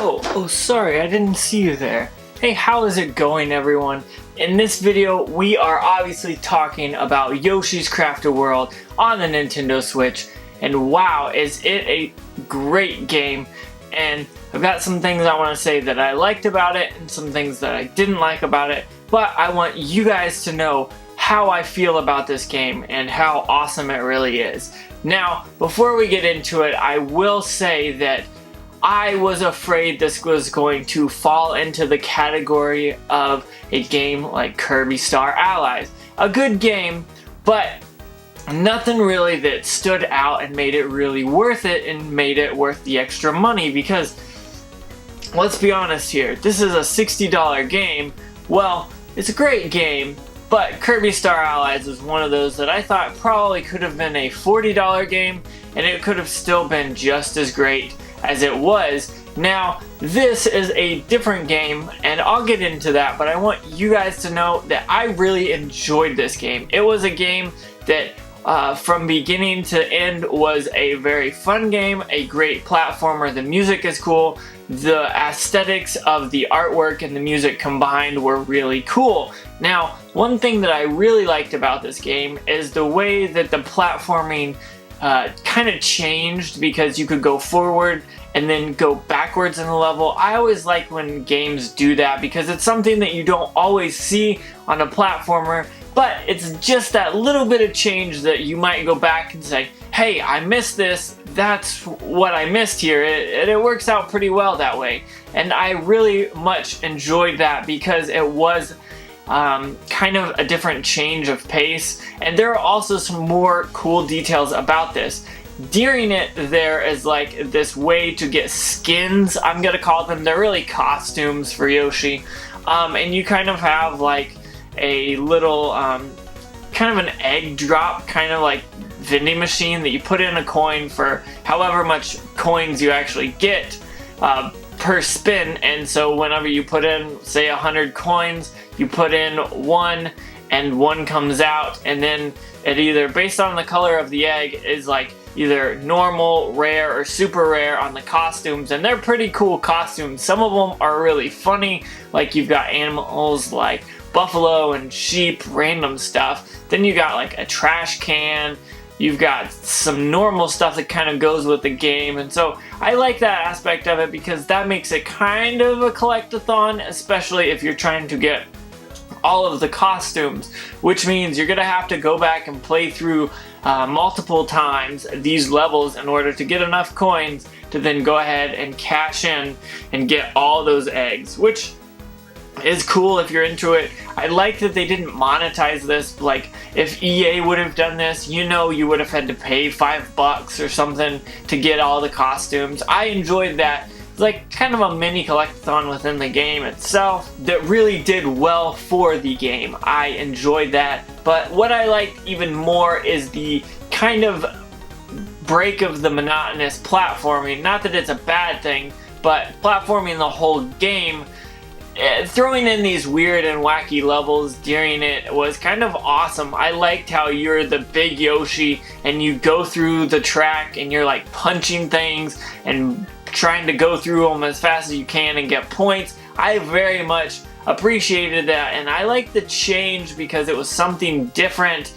Oh, sorry, I didn't see you there. Hey, how is it going, everyone? In this video, we are obviously talking about Yoshi's Crafted World on the Nintendo Switch, and wow, is it a great game. And I've got some things I want to say that I liked about it and some things that I didn't like about it, but I want you guys to know how I feel about this game and how awesome it really is. Now, before we get into it, I will say that I was afraid this was going to fall into the category of a game like Kirby Star Allies. A good game, but nothing really that stood out and made it really worth it and made it worth the extra money, because let's be honest here, this is a $60 game. Well, it's a great game, but Kirby Star Allies is one of those that I thought probably could have been a $40 game and it could have still been just as great as it was. Now, this is a different game, and I'll get into that, but I want you guys to know that I really enjoyed this game. It was a game that from beginning to end was a very fun game, a great platformer. The music is cool. The aesthetics of the artwork and the music combined were really cool. Now, one thing that I really liked about this game is the way that the platforming kind of changed, because you could go forward and then go backwards in the level. I always like when games do that because it's something that you don't always see on a platformer, but it's just that little bit of change that you might go back and say, hey, I missed this, that's what I missed here, and it works out pretty well that way. And I really much enjoyed that because it was kind of a different change of pace, and there are also some more cool details about this. During it, there is like this way to get skins, I'm gonna call them. They're really costumes for Yoshi, and you kind of have like a little kind of an egg drop, kind of like vending machine that you put in a coin for however much coins you actually get per spin. And so whenever you put in, say, 100 coins, you put in one and one comes out, and then it either, based on the color of the egg, is like either normal, rare, or super rare on the costumes. And they're pretty cool costumes. Some of them are really funny, like you've got animals like buffalo and sheep, random stuff. Then you got like a trash can. You've got some normal stuff that kind of goes with the game, and so I like that aspect of it because that makes it kind of a collect-a-thon, especially if you're trying to get all of the costumes, which means you're gonna have to go back and play through multiple times these levels in order to get enough coins to then go ahead and cash in and get all those eggs, which is cool if you're into it. I like that they didn't monetize this. Like, if EA would have done this, you know, you would have had to pay $5 or something to get all the costumes. I enjoyed that. It's like kind of a mini collectathon within the game itself that really did well for the game. I enjoyed that. But what I liked even more is the kind of break of the monotonous platforming. Not that it's a bad thing, but platforming the whole game, throwing in these weird and wacky levels during it was kind of awesome. I liked how you're the big Yoshi and you go through the track and you're like punching things and trying to go through them as fast as you can and get points. I very much appreciated that, and I liked the change because it was something different,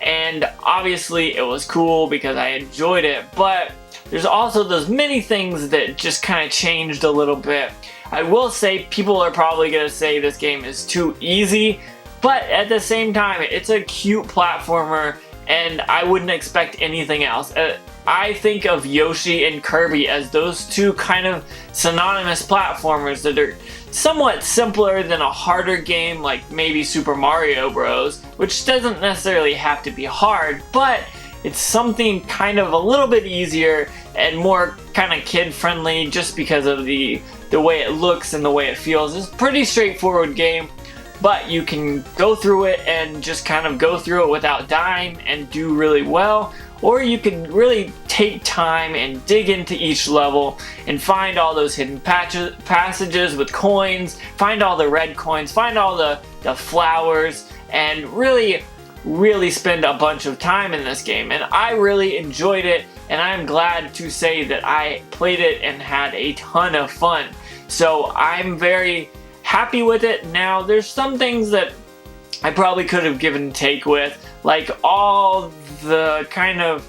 and obviously it was cool because I enjoyed it, but there's also those many things that just kind of changed a little bit. I will say people are probably going to say this game is too easy, but at the same time, it's a cute platformer, and I wouldn't expect anything else. I think of Yoshi and Kirby as those two kind of synonymous platformers that are somewhat simpler than a harder game like maybe Super Mario Bros., which doesn't necessarily have to be hard, but it's something kind of a little bit easier and more kind of kid-friendly just because of the way it looks and the way it feels. It's a pretty straightforward game, but you can go through it and just kind of go through it without dying and do really well, or you can really take time and dig into each level and find all those hidden passages with coins, find all the red coins, find all the flowers, and really spend a bunch of time in this game. And I really enjoyed it, and I'm glad to say that I played it and had a ton of fun. So I'm very happy with it. Now there's some things that I probably could have given take with, like all the kind of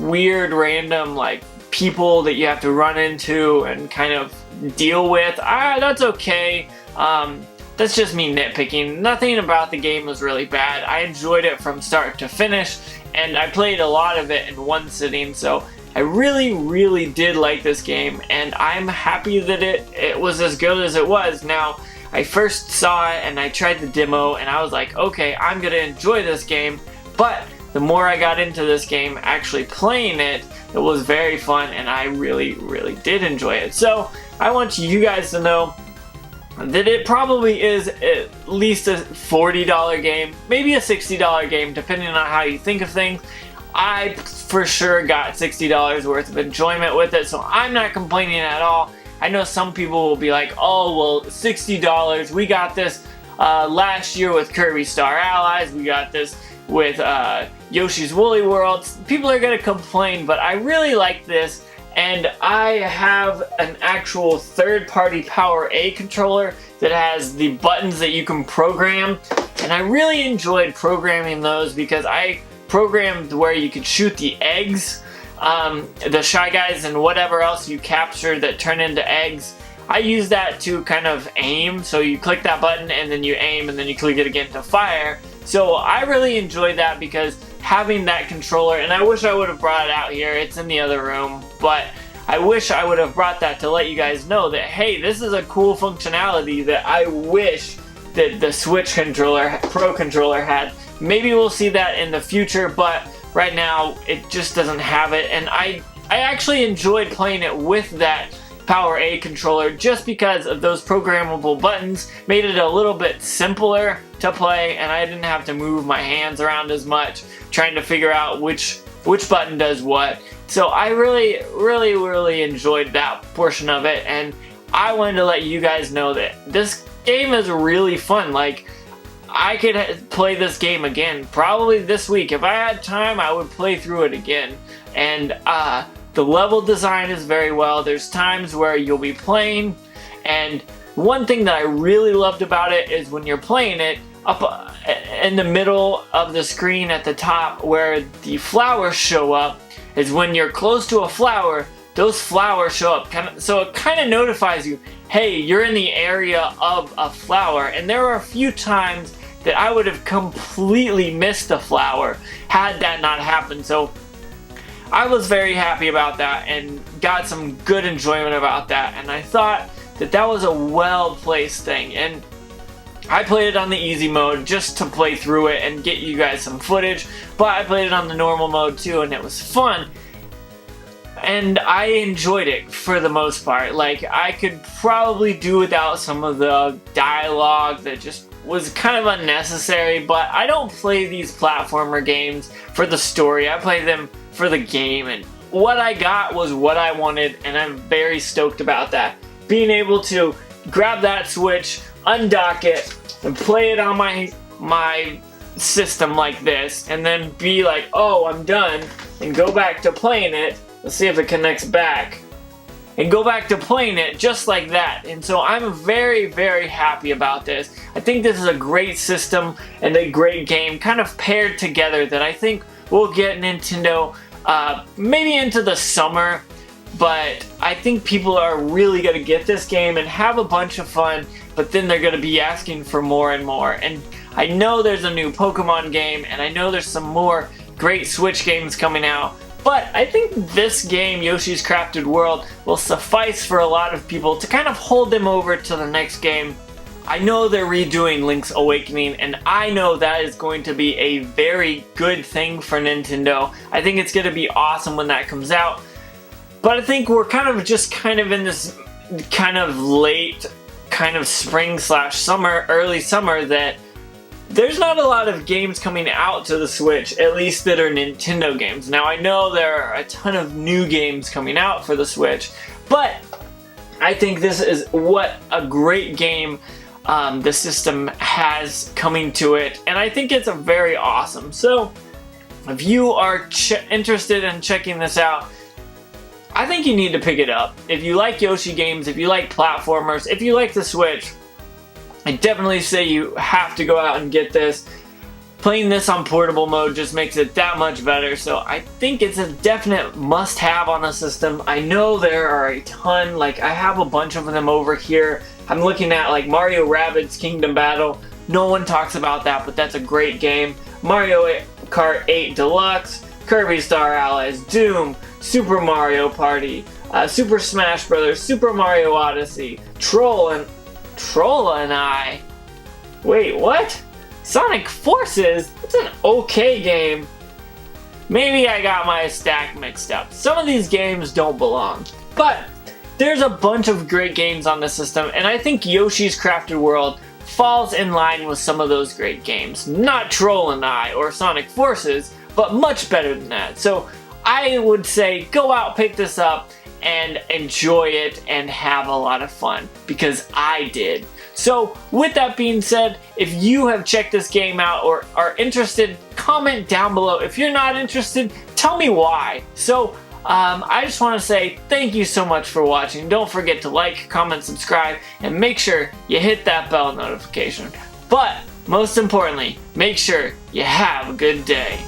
weird random like people that you have to run into and kind of deal with. That's okay. That's just me nitpicking. Nothing about the game was really bad. I enjoyed it from start to finish, and I played a lot of it in one sitting, so I really did like this game, and I'm happy that it was as good as it was. Now, I first saw it and I tried the demo and I was like, okay, I'm gonna enjoy this game, but the more I got into this game, actually playing it, it was very fun, and I really did enjoy it. So I want you guys to know that it probably is at least a $40 game, maybe a $60 game, depending on how you think of things. I for sure got $60 worth of enjoyment with it, so I'm not complaining at all. I know some people will be like, oh, well, $60, we got this last year with Kirby Star Allies, we got this with Yoshi's Woolly World. People are going to complain, but I really like this, and I have an actual third-party Power A controller that has the buttons that you can program, and I really enjoyed programming those because I programmed where you could shoot the eggs, the Shy Guys and whatever else you capture that turn into eggs. I use that to kind of aim, so you click that button and then you aim and then you click it again to fire. So I really enjoyed that because having that controller, and I wish I would have brought it out here, it's in the other room, but I wish I would have brought that to let you guys know that, hey, this is a cool functionality that I wish that the Switch controller, Pro controller had. Maybe we'll see that in the future, but right now it just doesn't have it, and I actually enjoyed playing it with that Power A controller just because of those programmable buttons. Made it a little bit simpler to play, and I didn't have to move my hands around as much trying to figure out which button does what. So I really enjoyed that portion of it, and I wanted to let you guys know that this game is really fun. Like, I could play this game again probably this week. If I had time, I would play through it again. And the level design is very well. There's times where you'll be playing, and one thing that I really loved about it is when you're playing it, up in the middle of the screen at the top where the flowers show up is when you're close to a flower, those flowers show up. So it kind of notifies you, hey, you're in the area of a flower. And there are a few times that I would have completely missed the flower had that not happened. So I was very happy about that and got some good enjoyment about that, and I thought that that was a well-placed thing. And I played it on the easy mode just to play through it and get you guys some footage, but I played it on the normal mode too, and it was fun. And I enjoyed it for the most part. Like, I could probably do without some of the dialogue that just was kind of unnecessary, but I don't play these platformer games for the story. I play them for the game, and what I got was what I wanted, and I'm very stoked about that. Being able to grab that Switch, undock it, and play it on my system like this, and then be like, oh, I'm done, and go back to playing it. Let's see if it connects back. And go back to playing it just like that. And so I'm very happy about this. I think this is a great system and a great game kind of paired together that I think will get Nintendo maybe into the summer, but I think people are really going to get this game and have a bunch of fun, but then they're going to be asking for more and more. And I know there's a new Pokemon game, and I know there's some more great Switch games coming out, but I think this game, Yoshi's Crafted World, will suffice for a lot of people to kind of hold them over to the next game. I know they're redoing Link's Awakening, and I know that is going to be a very good thing for Nintendo. I think it's going to be awesome when that comes out. But I think we're kind of in this kind of late, kind of spring/summer, early summer, that there's not a lot of games coming out to the Switch, at least that are Nintendo games. Now, I know there are a ton of new games coming out for the Switch, but I think this is what a great game the system has coming to it, and I think it's a very awesome. So if you are interested in checking this out, I think you need to pick it up. If you like Yoshi games, if you like platformers, if you like the Switch, I definitely say you have to go out and get this. Playing this on portable mode just makes it that much better, so I think it's a definite must-have on the system. I know there are a ton, like I have a bunch of them over here. I'm looking at like Mario Rabbids Kingdom Battle. No one talks about that, but that's a great game. Mario Kart 8 Deluxe, Kirby Star Allies, Doom, Super Mario Party, Super Smash Bros., Super Mario Odyssey, Troll and I. Wait, what? Sonic Forces? It's an okay game. Maybe I got my stack mixed up. Some of these games don't belong. But there's a bunch of great games on the system, and I think Yoshi's Crafted World falls in line with some of those great games. Not Troll and I or Sonic Forces, but much better than that. So I would say go out, pick this up, and enjoy it and have a lot of fun, because I did. So with that being said, if you have checked this game out or are interested, comment down below. If you're not interested, tell me why. So I just want to say thank you so much for watching. Don't forget to like, comment, subscribe, and make sure you hit that bell notification. But most importantly, make sure you have a good day.